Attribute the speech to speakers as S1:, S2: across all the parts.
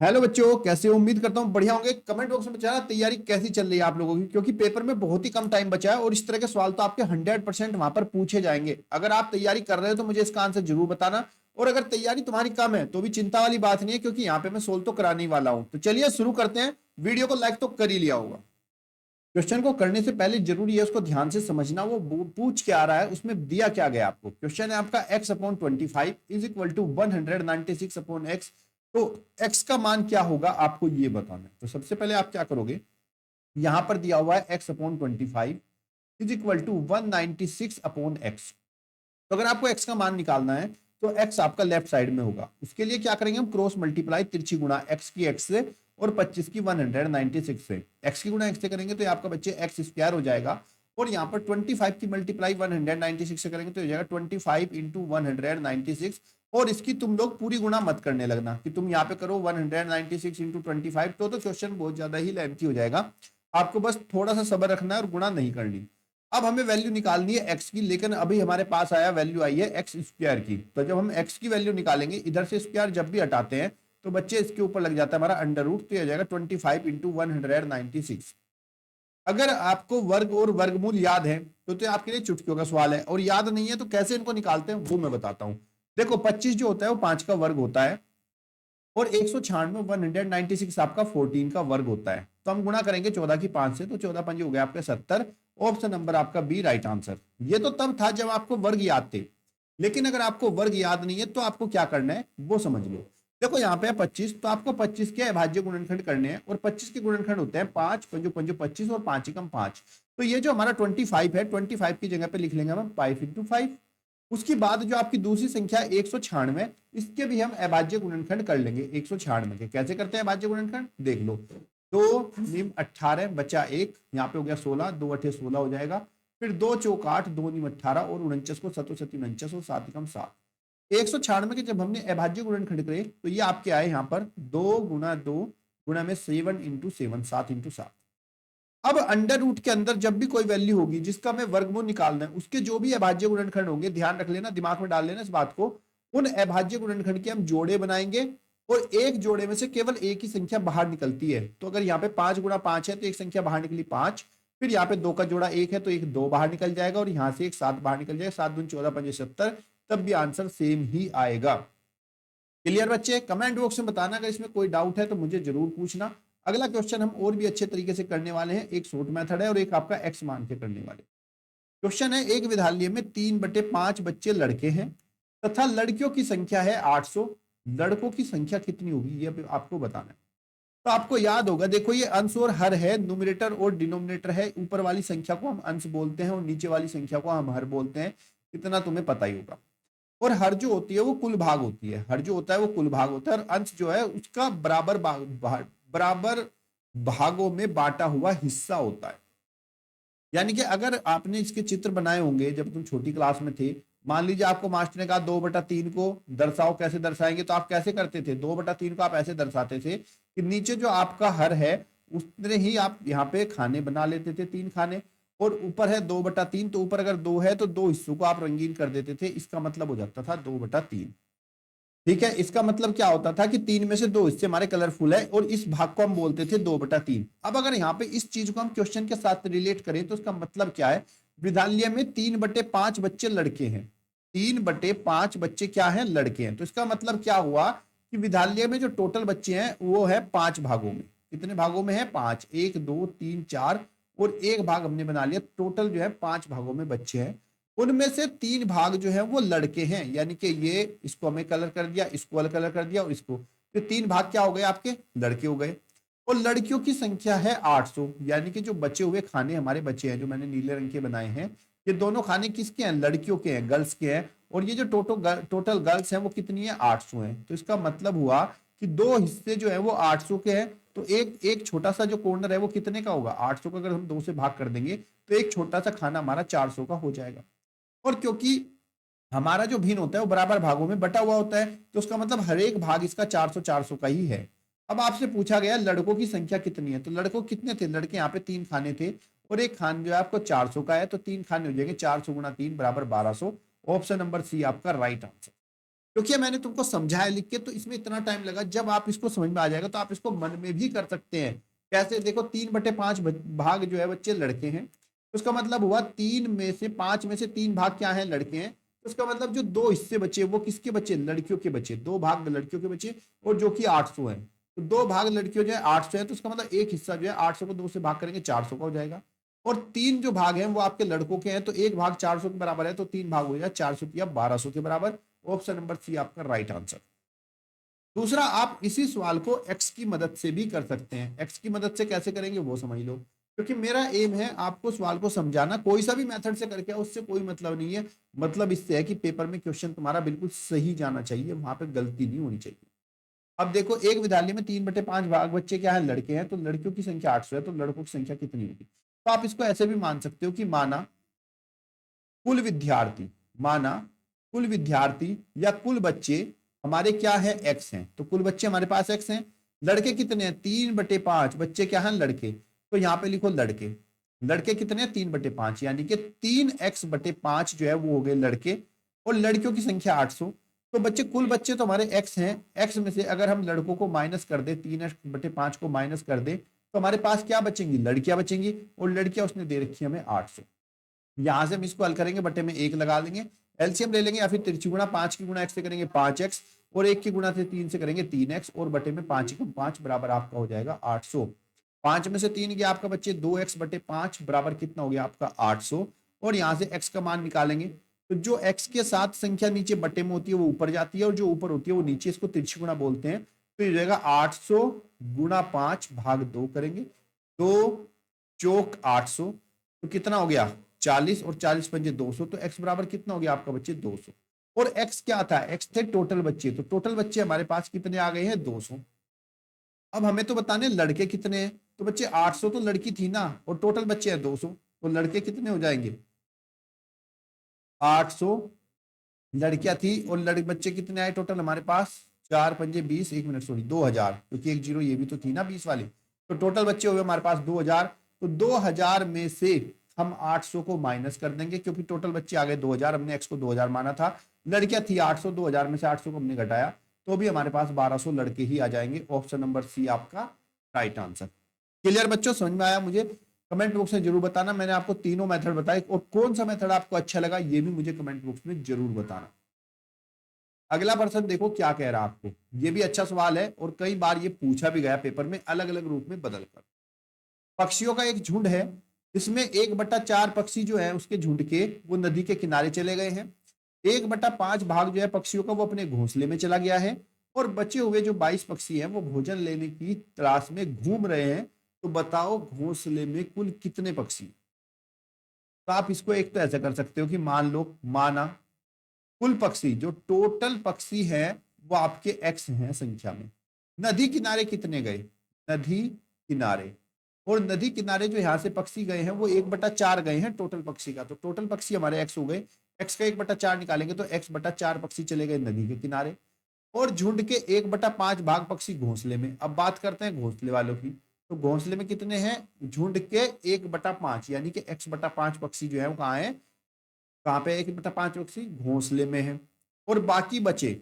S1: Hello बच्चों, कैसे हो? उम्मीद करता हूँ बढ़िया होंगे। कमेंट बॉक्स में बताना तैयारी कैसी चल रही है आप लोगों की, क्योंकि पेपर में बहुत ही कम टाइम बचा है और इस तरह के सवाल तो आपके 100% वहां पर पूछे जाएंगे। अगर आप तैयारी कर रहे हो तो मुझे इसका आंसर जरूर बताना। और अगर तैयारी तुम्हारी कम है तो भी चिंता वाली बात नहीं है, क्योंकि यहाँ पे मैं सोल्व तो कराने ही वाला हूँ। तो चलिए शुरू करते हैं। वीडियो को लाइक तो कर ही लिया होगा। क्वेश्चन को करने से पहले जरूरी है उसको ध्यान से समझना, वो पूछ के आ रहा है, उसमें दिया क्या गया आपको। क्वेश्चन है आपका x/25 is equal to 196/x। तो x का मान क्या होगा आपको ये बताना है। तो सबसे पहले आप क्या करोगे, यहां पर दिया हुआ है x/25 is equal to 196/x। तो अगर आपको x का मान निकालना है तो x आपका लेफ्ट साइड में होगा। उसके लिए क्या करेंगे हम, क्रॉस मल्टीप्लाई, तिरछी गुणा x की x से और 25 की 196 से। x की गुणा x से करेंगे तो ये आपका बच्चे x स्क्वायर हो जाएगा। और यहाँ पर 25 की मल्टीप्लाई 196 से करेंगे तो हो जाएगा 25 इंटू 196। और इसकी तुम लोग पूरी गुणा मत करने लगना कि तुम यहाँ पे करो 196 इंटू 25, तो क्वेश्चन बहुत ज्यादा ही लेंथी हो जाएगा। आपको बस थोड़ा सा सब्र रखना है और गुणा नहीं करनी। अब हमें वैल्यू निकालनी है x की, लेकिन अभी हमारे पास आया वैल्यू आई है x स्क्वायर की। तो जब हम x की वैल्यू निकालेंगे, इधर से स्क्वायर जब भी हटाते हैं तो बच्चे इसके ऊपर लग जाता है हमारा अंडर रूट, तो ये हो जाएगा 25 इंटू 196। अगर आपको वर्ग और वर्गमूल याद है तो आपके लिए चुटकियों का सवाल है, और याद नहीं है तो कैसे इनको निकालते हैं वो मैं बताता हूं। देखो 25 जो होता है वो 5 का वर्ग होता है, और 196 196 आपका 14 का वर्ग होता है। तो हम गुणा करेंगे 14 की 5 से, तो 14 पंजे हो गए आपके 70। ऑप्शन नंबर आपका बी राइट आंसर। ये तो तब था जब आपको वर्ग याद थे, लेकिन अगर आपको वर्ग याद नहीं है तो आपको क्या करना है वो समझ लो। देखो यहाँ पे है 25, तो आपको 25 के अभाज्य गुणनखंड करने हैं, और 25 के गुणनखंड होते हैं 5 पंजो पंजो 25 और 5 एकम 5। तो ये जो हमारा 25 है, 25 की जगह पे लिख लेंगे हम 5 इंटू 5। उसके बाद जो आपकी दूसरी संख्या 196, इसके भी हम अभाज्य गुणनखंड कर लेंगे 196 के। कैसे करते हैं अभाज्य गुणनखंड देख लो। 2 × 18 बचा 1, यहाँ पे हो गया 16, 2 × 8 = 16 हो जाएगा। फिर 2 × 4 = 8, 2 × 18 और 49 को 7 7 49 और 7 एकम 7। 196 के जब हमने अभाज्य गुणनखंड करे तो ये आपके आए यहाँ पर 2 × 2 में 7 इंटू 7, 7 इंटू 7। अब अंडर रूट के अंदर जब भी कोई वैल्यू होगी जिसका हमें वर्गमूल निकालना है, उसके जो भी अभाज्य गुणनखंड होंगे, ध्यान रख लेना, दिमाग में डाल लेना इस बात को, उन अभाज्य गुणनखंड के हम जोड़े बनाएंगे। और एक जोड़े में से केवल एक ही संख्या बाहर निकलती है। तो अगर यहाँ पे 5 × 5 है तो एक संख्या बाहर निकली 5। फिर यहाँ पे 2 का जोड़ा 1 है तो एक 2 बाहर निकल जाएगा, और यहाँ से एक 7 बाहर निकल जाएगा। 7 दूनी 14 पंजे 70, तब भी आंसर सेम ही आएगा। क्लियर बच्चे? कमेंट बॉक्स में बताना अगर इसमें कोई डाउट है तो मुझे जरूर पूछना। अगला क्वेश्चन हम और भी अच्छे तरीके से करने वाले हैं। एक शॉर्ट मेथड है और एक आपका एक्स मान के करने वाले। क्वेश्चन है, एक विद्यालय में 3/5 बच्चे लड़के हैं तथा लड़कियों की संख्या है 800। लड़कों की संख्या कितनी होगी ये आपको बताना है। तो आपको याद होगा, देखो ये अंश और हर है, न्यूमरेटर और डिनोमिनेटर है। ऊपर वाली संख्या को हम अंश बोलते हैं और नीचे वाली संख्या को हम हर बोलते हैं। इतना तुम्हें पता ही होगा। और हर जो होती है वो कुल भाग होती है, हर जो होता है वो कुल भाग होता है, और अंश जो है उसका बराबर भागों में बांटा हुआ हिस्सा होता है। यानी कि अगर आपने इसके चित्र बनाए होंगे जब तुम छोटी क्लास में थे, मान लीजिए आपको मास्टर ने कहा 2/3 को दर्शाओ, कैसे दर्शाएंगे, तो आप कैसे करते थे, 2/3 को आप ऐसे दर्शाते थे कि नीचे जो आपका हर है उसने ही आप यहाँ पे खाने बना लेते थे, 3 खाने। और ऊपर है 2/3, तो ऊपर अगर 2 है तो 2 हिस्सों को आप रंगीन कर देते थे। इसका मतलब हो जाता था 2/3। ठीक है, इसका मतलब क्या होता था कि 3 में से 2 हिस्से हमारे कलरफुल है, और इस भाग को हम बोलते थे 2/3। अब अगर यहाँ पे इस चीज को हम क्वेश्चन के साथ रिलेट करें तो इसका मतलब क्या है, विद्यालय में 3/5 बच्चे लड़के हैं। 3/5 बच्चे क्या है, लड़के हैं। तो इसका मतलब क्या हुआ कि विद्यालय में जो टोटल बच्चे हैं वो है 5 भागों में। कितने भागों में है, 5, 1 2 3 4, और एक भाग हमने बना लिया। टोटल जो है 5 भागों में बच्चे हैं। उनमें से 3 भाग जो है वो लड़के हैं, यानी कि ये इसको हमें कलर कर दिया, इसको अलग कलर कर दिया, और इसको, तो 3 भाग क्या हो गए आपके, लड़के हो गए। और लड़कियों की संख्या है 800, यानी कि जो बचे हुए खाने हमारे बचे हैं, जो मैंने नीले रंग के बनाए हैं, ये दोनों खाने किसके हैं, लड़कियों के हैं, गर्ल्स के हैं। और ये जो टोटल गर्ल्स हैं वो कितनी है, 800 है। तो इसका मतलब हुआ कि 2 हिस्से जो है वो 800 के हैं। तो एक एक छोटा सा जो कॉर्नर है वो कितने का होगा, 800 का अगर हम 2 से भाग कर देंगे तो एक छोटा सा खाना हमारा 400 का हो जाएगा। और क्योंकि हमारा जो भिन्न होता है वो बराबर भागों में बटा हुआ होता है, तो उसका मतलब हर एक भाग इसका 400 400 का ही है। अब आपसे पूछा गया लड़कों की संख्या कितनी है, तो लड़कों कितने थे, लड़के यहाँ पे 3 खाने थे, और एक खान जो है आपको 400 का है, तो 3 खाने हो जाएंगे, 400 × 3 = 1200। ऑप्शन नंबर सी आपका राइट आंसर। क्योंकि मैंने तुमको समझाया लिख के, तो इसमें इतना टाइम लगा। जब आप इसको समझ में आ जाएगा तो आप इसको मन में भी कर सकते हैं। कैसे? देखो 3/5 भाग जो है बच्चे लड़के हैं, तो उसका मतलब हुआ 5 में से 3 भाग क्या है? लड़के हैं। तो उसका मतलब जो 2 हिस्से बचे वो किसके बचे? लड़कियों के बचे। 2 भाग लड़कियों के बचे, और जो कि 800 है। तो 2 भाग लड़कियों जो है 800 है, तो उसका मतलब एक हिस्सा जो है 800 को 2 से भाग करेंगे 400 का हो जाएगा। और 3 जो भाग हैं वो आपके लड़कों के हैं, तो एक भाग 400 के बराबर है, तो 3 भाग हो जाएगा 400 या 1200 के बराबर। ऑप्शन नंबर सी आपका राइट आंसर। दूसरा, आप इसी सवाल को एक्स की मदद से भी कर सकते हैं। एक्स की मदद से कैसे करेंगे वो समझ लो, क्योंकि मेरा एम है आपको सवाल को समझाना। कोई सा भी मेथड से करके उससे कोई मतलब नहीं है। मतलब इससे है कि पेपर में क्वेश्चन तुम्हारा बिल्कुल सही जाना चाहिए, वहां पे गलती नहीं होनी चाहिए। अब देखो, एक विद्यालय में 3/5 भाग बच्चे क्या है? लड़के हैं। तो लड़कियों की संख्या 800 है, तो लड़कों की संख्या कितनी होगी? तो आप इसको ऐसे भी मान सकते हो कि कुल विद्यार्थी माना कुल विद्यार्थी या कुल बच्चे हमारे क्या है? एक्स हैं। तो कुल बच्चे हमारे पास एक्स हैं। लड़के कितने हैं? 3/5 बच्चे क्या हैं? लड़के। तो यहाँ पे लिखो लड़के। लड़के कितने हैं? 3/5, यानी कि 3x/5 जो है वो हो गए लड़के, और लड़कियों की संख्या 800। तो बच्चे, कुल बच्चे तो हमारे एक्स हैं। एक्स में से अगर हम लड़कों को माइनस कर दे, 3x/5 को माइनस कर दे, तो हमारे पास क्या बचेंगी? लड़कियां बचेंगी। और लड़कियां उसने दे रखी है हमें 800। यहां से हम इसको हल करेंगे, बटे में 1 लगा लेंगे, एलसीएम ले लेंगे, या फिर तिरछी गुणा 5 की गुणा x से करेंगे 5x, और 1 की गुणा से 3 से करेंगे 3x, और बटे में 5 बराबर आपका हो जाएगा 800। 5 में से 3 गया आपका बच्चे 2x/5 बराबर कितना हो गया आपका? 800। और यहां से x का मान निकालेंगे, तो जो x के साथ संख्या नीचे बटे में होती है वो ऊपर जाती है, और जो ऊपर होती है वो नीचे। इसको तिरछी गुणा बोलते हैं। तो ये हो जाएगा 800 गुणा 5 भाग 2 करेंगे, 2 × 800, तो कितना हो गया? 40, और 40 पंजे 200, तो x बराबर कितना हो गया आपका बच्चे? 200। और x क्या था? x थे टोटल बच्चे, तो टोटल बच्चे हमारे पास कितने आ गए हैं? 200। अब हमें तो बताने लड़के कितने हैं। तो बच्चे 800 तो लड़की थी ना, और टोटल बच्चे हैं 200, तो लड़के कितने हो जाएंगे? 800 लड़कियां थी, और बच्चे कितने आए टोटल हमारे पास? 4 पंजे 20, 1 मिनट सॉरी 2000, क्योंकि एक जीरो ये भी तो थी ना 20 वाली। तो टोटल बच्चे हुए हमारे पास 2000। तो 2000 में से हम 800 को माइनस कर देंगे, क्योंकि टोटल बच्चे आ गए 2000, हमने एक्स को 2000 माना था। लड़कियां थी 800, 2000 में से 800 को हमने घटाया, तो भी हमारे पास 1200 लड़के ही आ जाएंगे। ऑप्शन नंबर सी आपका राइट आंसर। क्लियर बच्चों? समझ में आया? मुझे कमेंट बॉक्स में जरूर बताना। मैंने आपको तीनों मेथड बताए, और कौन सा मेथड आपको अच्छा लगा ये भी मुझे कमेंट बॉक्स में जरूर बताना। अगला पर्सन देखो क्या कह रहा है आपको। ये भी अच्छा सवाल है, और कई बार ये पूछा भी गया पेपर में अलग अलग रूप में बदलकर। पक्षियों का एक झुंड है, इसमें 1/4 पक्षी जो है उसके झुंड के वो नदी के किनारे चले गए हैं। 1/5 भाग जो है पक्षियों का वो अपने घोंसले में चला गया है, और बचे हुए जो 22 पक्षी हैं वो भोजन लेने की तलाश में घूम रहे हैं। तो बताओ घोंसले में कुल कितने पक्षी? तो आप इसको एक तो ऐसा कर सकते हो कि माना कुल पक्षी, जो टोटल पक्षी है वो आपके एक्स हैं संख्या में। नदी किनारे कितने गए? नदी किनारे, और नदी किनारे जो यहां से पक्षी गए हैं वो 1/4 गए हैं टोटल पक्षी का। तो टोटल पक्षी हमारे एक्स हो गए। एक्स का 1/4 निकालेंगे तो x/4 पक्षी चले गए नदी के किनारे, और झुंड के 1/5 भाग पक्षी घोंसले में। अब बात करते हैं घोंसले वालों की। तो घोंसले में कितने हैं? झुंड के 1/5, यानी कि x/5 पक्षी जो है वो कहाँ है? कहाँ पे? 1/5 पक्षी घोंसले में है। और बाकी बचे,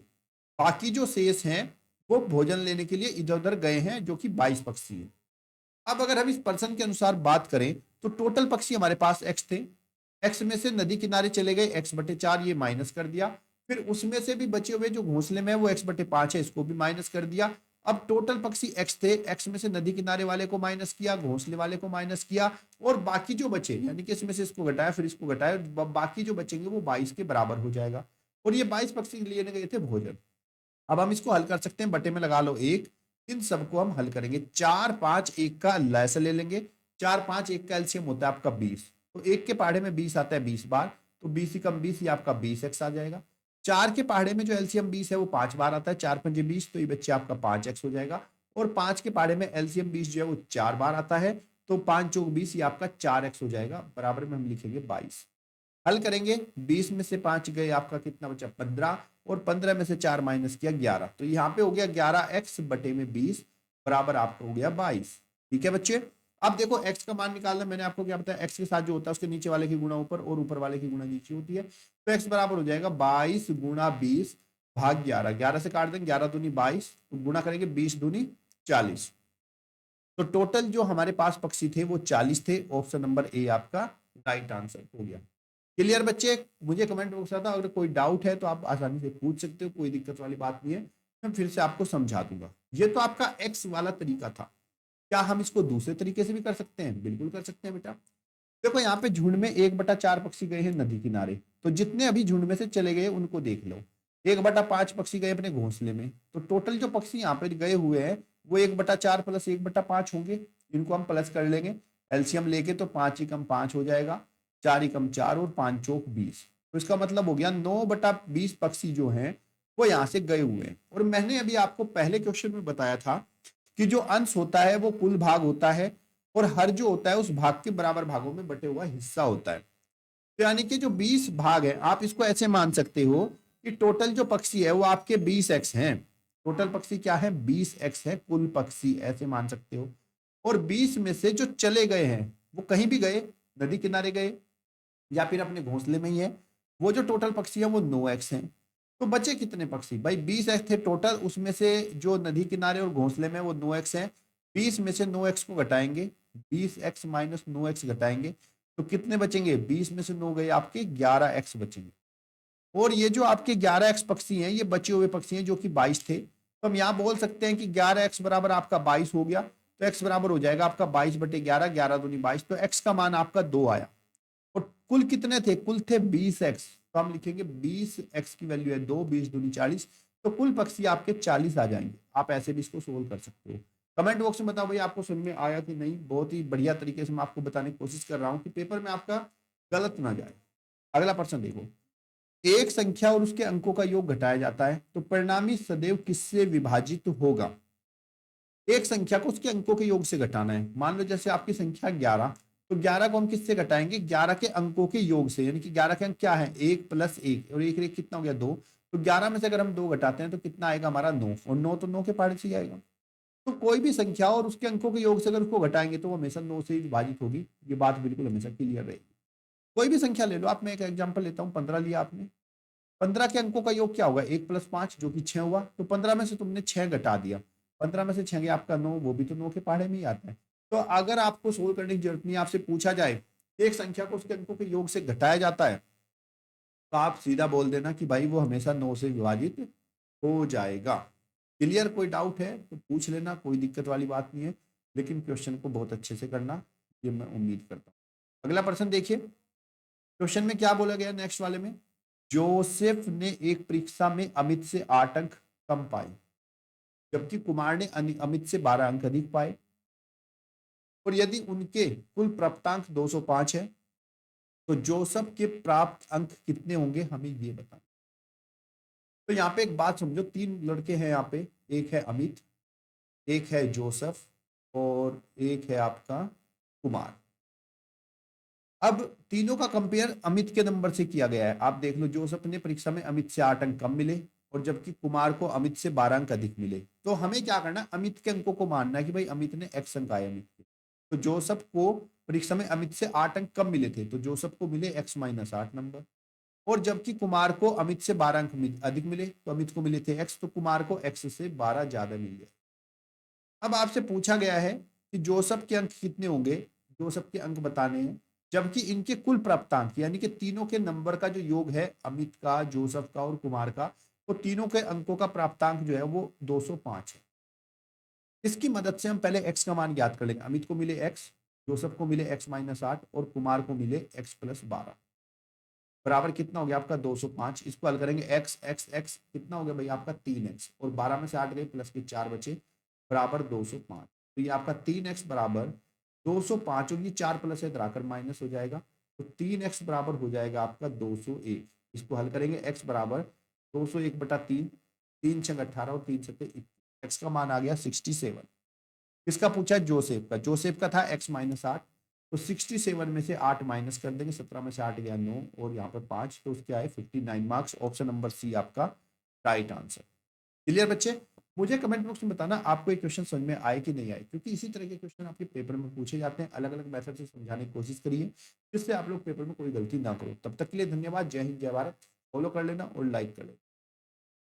S1: बाकी जो शेष हैं वो भोजन लेने के लिए इधर उधर गए हैं, जो कि 22 पक्षी है। अब अगर हम इस पर्सन के अनुसार बात करें, तो टोटल पक्षी हमारे पास एक्स थे। एक्स में से नदी किनारे चले गए x/4, ये माइनस कर दिया। फिर उसमें से भी बचे हुए जो घोंसले में है वो x/5 है, इसको भी माइनस कर दिया। अब टोटल पक्षी एक्स थे, एक्स में से नदी किनारे वाले को माइनस किया, घोंसले वाले को माइनस किया, और बाकी जो बचे, यानी कि इसमें से इसको घटाया फिर इसको घटाया, बाकी जो बचेंगे वो 22 के बराबर हो जाएगा। और ये 22 पक्षी लिए गए थे भोजन। अब हम इसको हल कर सकते हैं, बटे में लगा लो 1। इन सबको हम हल करेंगे। 4, 5, 1 का लैस ले लेंगे। 4, 5, 1 का एलसीएम होता है आपका 20। तो 1 के पहाड़े में 20 आता है 20 बार, तो 20 ही कम 20, ये आपका 20x आ जाएगा। 4 के पहाड़े में जो एलसीएम 20 है वो 5 बार आता है, 4 पंजे 20, तो ये बच्चे आपका 5x हो जाएगा। और 5 के पहाड़े में एलसीएम 20 जो है वो 4 बार आता है, तो 5 चौक 20, ये आपका 4x हो जाएगा। बराबर में हम लिखेंगे 22। हल करेंगे, 20 में से 5 गए, आपका कितना बचा? 15, और 15 में से 4 माइनस किया 11, तो यहाँ पे हो गया 11x/20 बराबर आपका हो गया 22। ठीक है बच्चे? अब देखो x का मान निकालना, मैंने आपको क्या बताया, x के साथ जो होता है उसके नीचे वाले की गुणा ऊपर और ऊपर वाले की गुणा नीचे होती है। तो x बराबर हो जाएगा 22 × 20, भाग 11, 11 से काट देंगे, 11 दूनी 22, तो गुणा करेंगे 20 दूनी 40। तो टोटल जो हमारे पास पक्षी थे वो 40 थे। ऑप्शन नंबर ए आपका राइट आंसर हो गया। क्लियर बच्चे? मुझे कमेंट बॉक्स में अगर कोई डाउट है तो आप आसानी से पूछ सकते हो, कोई दिक्कत वाली बात नहीं है, मैं फिर से आपको समझा दूंगा। ये तो आपका एक्स वाला तरीका था। क्या हम इसको दूसरे तरीके से भी कर सकते हैं? बिल्कुल कर सकते हैं बेटा। देखो यहाँ पे झुंड में 1/4 पक्षी गए हैं नदी किनारे, तो जितने अभी झुंड में से चले गए उनको देख लो। 1/5 पक्षी गए अपने घोंसले में, तो टोटल जो पक्षी यहाँ पे गए हुए हैं वो 1/4 प्लस 1/5 होंगे। इनको हम प्लस कर लेंगे एलसीएम लेके, तो 5 ही कम 5 हो जाएगा, 4 ही कम 4 और 5 चौक 20। तो इसका मतलब हो गया 9/20 पक्षी जो हैं वो यहाँ से गए हुए हैं। और मैंने अभी आपको पहले क्वेश्चन में बताया था कि जो अंश होता है वो कुल भाग होता है, और हर जो होता है उस भाग के बराबर भागों में बटे हुआ हिस्सा होता है। तो यानी कि जो 20 भाग है, आप इसको ऐसे मान सकते हो कि टोटल जो पक्षी है वो आपके 20x हैं। टोटल पक्षी क्या है? 20x है कुल पक्षी, ऐसे मान सकते हो। और 20 में से जो चले गए हैं वो कहीं भी गए, नदी किनारे गए या फिर अपने घोंसले में ही है, वो जो टोटल पक्षी है वो 9x हैं। तो बचे कितने पक्षी भाई? 20x थे टोटल, उसमें से जो नदी किनारे और घोंसले में वो 9x हैं। 20 में से 9x को घटाएंगे, 20x माइनस 9x घटाएंगे, तो कितने बचेंगे? 20 में से 9 गए आपके 11x बचेंगे। और ये जो आपके 11x पक्षी हैं ये बचे हुए पक्षी हैं जो कि 22 थे। तो हम यहाँ बोल सकते हैं कि 11x बराबर आपका 22 हो गया, तो x बराबर हो जाएगा आपका 22/11, 11 दूनी 22, तो x का मान आपका 2 आया। और कुल कितने थे? कुल थे 20x, तो हम लिखेंगे 20x की वैल्यू है 2, 20 दूनी 40, तो कुल पक्षी आपके 40 आ जाएंगे। आप ऐसे भी इसको सोल्व कर सकते हो। कमेंट बॉक्स में बताओ भाई आपको समझ में आया कि नहीं। बहुत ही बढ़िया तरीके से मैं आपको बताने की कोशिश कर रहा हूँ कि पेपर में आपका गलत ना जाए। अगला प्रश्न देखो, एक संख्या और उसके अंकों का योग घटाया जाता है तो परिणामी सदैव किससे विभाजित होगा? एक संख्या को उसके अंकों के योग से घटाना है। मान लो जैसे आपकी संख्या 11, तो 11 को हम किससे घटाएंगे? 11 के अंकों के योग से, यानी कि 11 के अंक क्या है? 1 + 1, और 1 1 कितना हो गया? 2। तो 11 में से अगर हम 2 घटाते हैं तो कितना आएगा हमारा? 9, और 9 तो 9 के पहाड़े से ही आएगा। तो कोई भी संख्या और उसके अंकों के योग से अगर उसको घटाएंगे तो वो हमेशा 9 से ही विभाजित होगी। ये बात बिल्कुल हमेशा क्लियर रहेगी। कोई भी संख्या ले लो आप, मैं एक एग्जाम्पल लेता हूँ, 15 लिया आपने। 15 के अंकों का योग क्या होगा? 1 + 5 जो कि 6 हुआ, तो 15 में से तुमने 6 घटा दिया, 15 में से 6 गया आपका 9, वो भी तो 9 के पहाड़े में ही आता है। तो अगर आपको सोल्व करने की जरूरत नहीं, आपसे पूछा जाए एक संख्या को उसके अंकों के योग से घटाया जाता है, तो आप सीधा बोल देना कि भाई वो हमेशा 9 से विभाजित हो जाएगा। क्लियर? कोई डाउट है तो पूछ लेना, कोई दिक्कत वाली बात नहीं है, लेकिन क्वेश्चन को बहुत अच्छे से करना, ये मैं उम्मीद करता हूँ। अगला प्रश्न देखिए, क्वेश्चन में क्या बोला गया नेक्स्ट वाले में? जोसेफ ने एक परीक्षा में अमित से 8 अंक कम पाए, जबकि कुमार ने अमित से 12 अंक अधिक पाए, और यदि उनके कुल प्राप्तांक 205 है तो जोसेफ के प्राप्त अंक कितने होंगे, हमें ये बताना। तो यहाँ पे एक बात समझो, 3 लड़के हैं यहाँ पे, एक है अमित, एक है जोसेफ, और एक है आपका कुमार। अब तीनों का कंपेयर अमित के नंबर से किया गया है। आप देख लो, जोसेफ ने परीक्षा में अमित से 8 अंक कम मिले, और जबकि कुमार को अमित से 12 अंक अधिक मिले। तो हमें क्या करना है? अमित के अंकों को मानना है कि भाई अमित ने x अंक आए अमित के। तो जोसेफ को परीक्षा में अमित से 8 अंक कम मिले थे, तो जोसेफ को मिले x-8 नंबर, और जबकि कुमार को अमित से 12 अंक अधिक मिले, तो अमित को मिले थे x, तो कुमार को x से 12 ज्यादा मिल गए। अब आपसे पूछा गया है कि जोसेफ के अंक कितने होंगे, जोसेफ के अंक बताने हैं, जबकि इनके कुल प्राप्तांक यानी कि तीनों के नंबर का जो योग है, अमित का, जोसेफ का और कुमार का, तो तीनों के अंकों का प्राप्तांक जो है वो 205 है। इसकी मदद से हम पहले x का मान ज्ञात कर लेंगे। अमित को मिले x, जोसेफ को मिले x-8, और कुमार को मिले x+12, बराबर कितना हो गया आपका? 205। इसको हल करेंगे, x x x कितना हो गया भाई आपका? 3x, और 12 में से 8 गए, प्लस के 4 बचे, बराबर 205। तो ये आपका 3x बराबर 205, और ये 4 प्लस है इधर आकर माइनस हो जाएगा, तो 3x बराबर हो जाएगा आपका 201। इसको हल करेंगे, x बराबर 201/3, 3 छंग 18 और 3 सत्ते 21, x का मान आ गया 67। किसका पूछा? जोसेफ का। जोसेफ का था x-8, तो 67 में से 8 माइनस कर देंगे, 17 में से 8 गया 9, और यहाँ पर 5, तो उसके आए 59 मार्क्स। ऑप्शन नंबर सी आपका राइट आंसर। क्लियर बच्चे? मुझे कमेंट बॉक्स में बताना आपको ये क्वेश्चन समझ में आए कि नहीं आए, क्योंकि इसी तरह के क्वेश्चन आपके पेपर में पूछे जाते हैं। अलग अलग मेथड से समझाने की कोशिश करिए, जिससे आप लोग पेपर में कोई गलती ना करो। तब तक के लिए धन्यवाद। जय हिंद, जय भारत। फॉलो कर लेना और लाइक कर लेना।